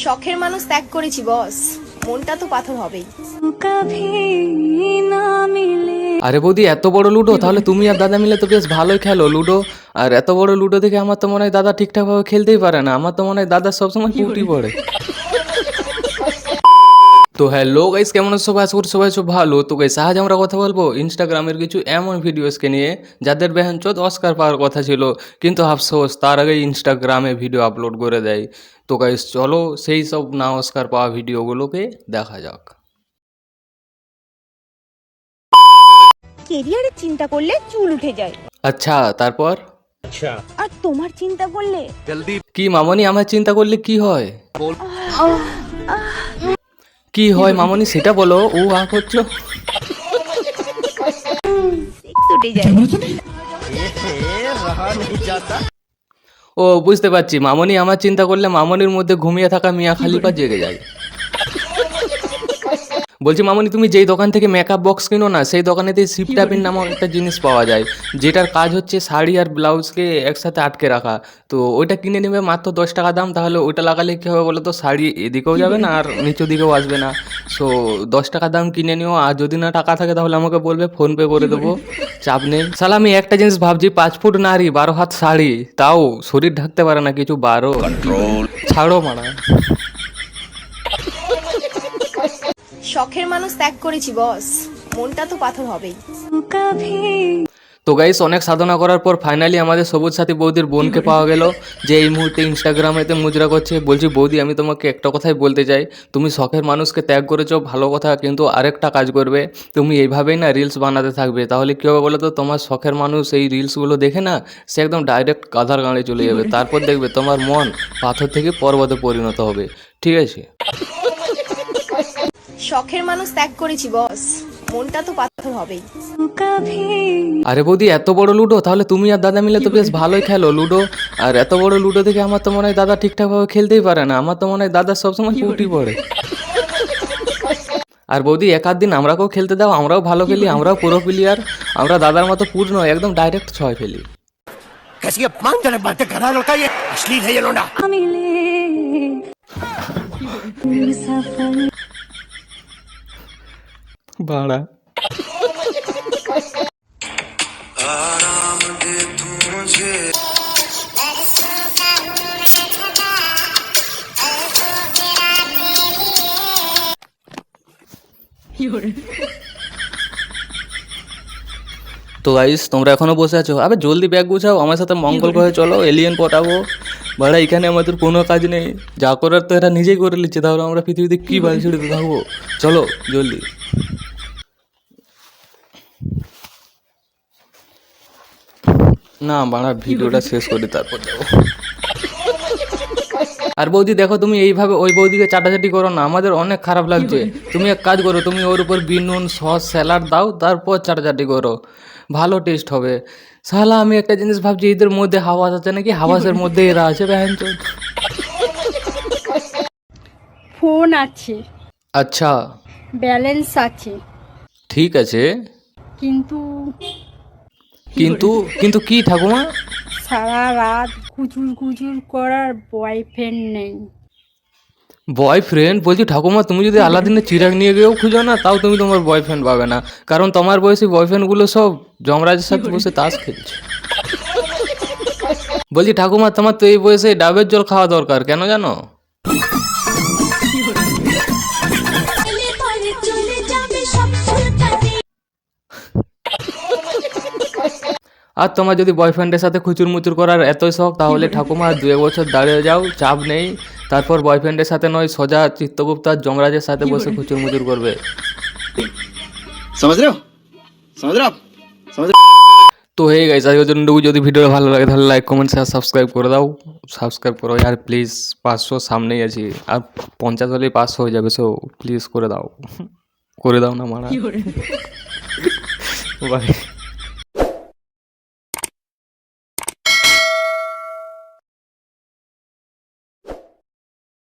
শখের মানুষ ত্যাগ করেছি বস, মনটা তো পাথর হবেই। আরে বৌদি, এত বড় লুডো? তাহলে তুমি আর দাদা মিলে তো বেশ ভালোই খেলো লুডো। আর এত বড় লুডো দেখে আমার তো মনে হয় দাদা ঠিকঠাক ভাবে খেলতেই পারে না। আমার তো মনে হয় দাদা সবসময় পুটি পড়ে। তো হ্যালো গাইস, কেমন আছো সবাই? আশা করি সবাই সব ভালো। তো গাইস, আজ আমরা কথা বলবো ইনস্টাগ্রামের কিছু এমন ভিডিওসকে নিয়ে যাদের বেহেনচোদ অস্কার পাওয়ার কথা ছিল, কিন্তু আফসোস তার আগে ইনস্টাগ্রামে ভিডিও আপলোড করে দেয়। তো গাইস চলো সেই সব না অস্কার পাওয়া ভিডিওগুলোকে দেখা যাক। কেরিয়ারের চিন্তা করলে চুল উঠে যায়, আচ্ছা, তারপর আর তোমার চিন্তা করলে কি মামনি? আমার চিন্তা করলে কি হয়? কি হয় মামনি সেটা বলো। ও করছো? উঠে যায়। ও বুঝতে পারছি, মামনি আমার চিন্তা করলে মামনির মধ্যে ঘুমিয়ে থাকা মিয়া খালিফা জেগে যায়। বলছি মামনি, তুমি যেই দোকান থেকে মেকআপ বক্স কিনো না, সেই দোকানেতেই সিপটাপিন নামক একটা জিনিস পাওয়া যায়, যেটার কাজ হচ্ছে শাড়ি আর ব্লাউজকে একসাথে আটকে রাখা। তো ওইটা কিনে নেবে, মাত্র 10 টাকা দাম। তাহলে ওইটা লাগালে কী হবে বলো তো? শাড়ি এদিকেও যাবে না আর নিচু দিকেও আসবে না। সো 10 টাকা দাম কিনে নিও। আর যদি না টাকা থাকে তাহলে আমাকে বলবে, ফোনপে করে দেবো, চাপ নেই। শালা আমি একটা জিনিস ভাবছি, 5 ফুট নারী 12 হাত শাড়ি, তাও শরীর ঢাকতে পারে না কিছু। 12 ছাড়ো মারা। শখের মানুষ ত্যাগ করেছি বস, মনটা তো পাথর হবেই। তো গাইস, অনেক সাধনা করার পর ফাইনালি আমাদের সবুজ সাথী বৌদির বোনকে পাওয়া গেল, যে এই মুহূর্তে ইনস্টাগ্রামেতে মুজরা করছে। বলছি বৌদি, আমি তোমাকে একটা কথাই বলতে চাই, তুমি শখের মানুষকে ত্যাগ করেছো ভালো কথা, কিন্তু আরেকটা কাজ করবে, তুমি এইভাবেই না রিলস বানাতে থাকবে। তাহলে কী হবে বলো তো? তোমার শখের মানুষ এই রিলসগুলো দেখে না, সে একদম ডাইরেক্ট গাধার গাঁড়ে চলে যাবে। তারপর দেখবে তোমার মন পাথর থেকে পর্বতে পরিণত হবে। ঠিক আছে? শখের মানুষ ত্যাগ করেছি বস, মনটা তো পাথর হবেই। আরে বৌদি, এত বড় লুডো? তাহলে তুমি আর দাদা মিলে তো বেশ ভালোই খেলো লুডো। আর এত বড় লুডো দেখে আমার তো মনে হয় দাদা ঠিকঠাক ভাবে খেলতেই পারে না। আমার তো মনে হয় দাদা সবসময় পুটি পড়ে। আর বৌদি, এক আধ দিন আমরাকেও খেলতে দাও, আমরাও ভালো খেলি, আমরাও পুরো প্লেয়ার। আমরা দাদার মতো পূর্ণ একদম ডাইরেক্ট 6 ফেলি। कैसी अपमानजनक बातें कर रहा है लड़का, ये अश्लील है ये लोंडा। বাড়া। তো গাইস, তোমরা এখনো বসে আছো? আবে জলদি ব্যাগ গুছাও, আমার সাথে মঙ্গল গ্রহে চলো, এলিয়েন পটাবো। বাড়া, এখানে আমাদের কোনো কাজ নেই, যা করার তো এরা নিজেই করে নিচ্ছে। তাহলে আমরা পৃথিবীতে কি বাল ছিড়তে থাকবো? চলো জলদি। না বাড়া, ভিডিওটা শেষ করি তারপর যাবো। আর বৌদি দেখো, তুমি এইভাবে ওই বৌদিকে চাটাচাটি করো না, আমাদের অনেক খারাপ লাগছে। তুমি এক কাজ করো, তুমি ওর উপর বিনুন সস স্যালাড দাও, তারপর চাটাচাটি করো, ভালো টেস্ট হবে। শালা আমি একটা জিনিস ভাবছি, এদের মধ্যে হাওয়াস আছে নাকি? হাওয়াসের মধ্যে এরা আছে বেহানচোদ। ফোন আছে, আচ্ছা ব্যালেন্স আছে, ঠিক আছে, কিন্তু কিন্তু কিন্তু কি ঠাকুমা? সারা রাত কুচুর কুচুর করার বয়ফ্রেন্ড নেই। বয়ফ্রেন্ড? বলছি ঠাকুমা, তুমি যদি আলাদিনের চিরাগ নিয়ে গিয়েও খুঁজো না, তাও তুমি তোমার বয়ফ্রেন্ড পাবে না। কারণ তোমার বয়সী বয়ফ্রেন্ডগুলো সব যমরাজের সাথে বসে তাস খেলছে। বলছি ঠাকুমা, তোমার তো এই বয়সে ডাবের জল খাওয়া দরকার, কেন জানো? আর তোমার যদি বয়ফ্রেন্ডের সাথে খুচুর মুচুর করার এতই শখ, তাহলে ঠাকুমা 2 বছর দাঁড়িয়ে যাও, চাপ নেই। তারপর বয়ফ্রেন্ডের সাথে নয়, সোজা চিত্তগুপ্ত আর যমরাজের সাথে বসে খুচুর মুচুর করবে। समझ रहे हो समझ रहे हो आप समझ তো হয়ে গেছে আজকের জন্য। যদি ভিডিও ভালো লাগে তাহলে লাইক কমেন্ট শেয়ার সাবস্ক্রাইব করে দাও। সাবস্ক্রাইব করো আর প্লিজ, 500 সামনেই আছি, আর 50 হলেই 500 হয়ে যাবে। সো প্লিজ করে দাও, করে দাও না মারা। বাই।